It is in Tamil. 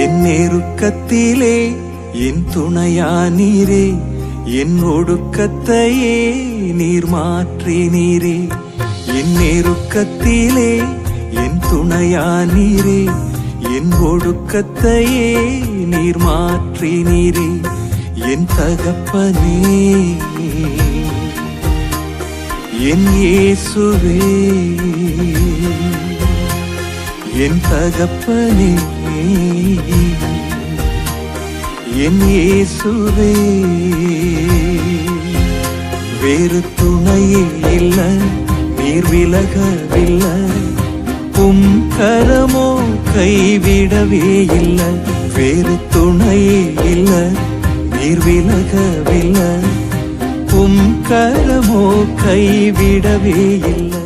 என் நெருக்கத்திலே என் துணையானீரே, என் ஒடுக்கத்தையே நீர் மாற்றினீரே. என் நெருக்கத்திலே என் துணையானீரே, என் ஒடுக்கத்தையே நீர் மாற்றினீரே. என் தகப்பனே, என் இயேசுவே, என் தகப்பனே, என் இயேசுவே. வேறு துணையே இல்ல, நீர் விலகவில்லை, உம் கரமோ கைவிடவே இல்லை. வேறு துணையே இல்ல, நீர் விலகவில்லை, உம் கரமோ கைவிடவே இல்லை.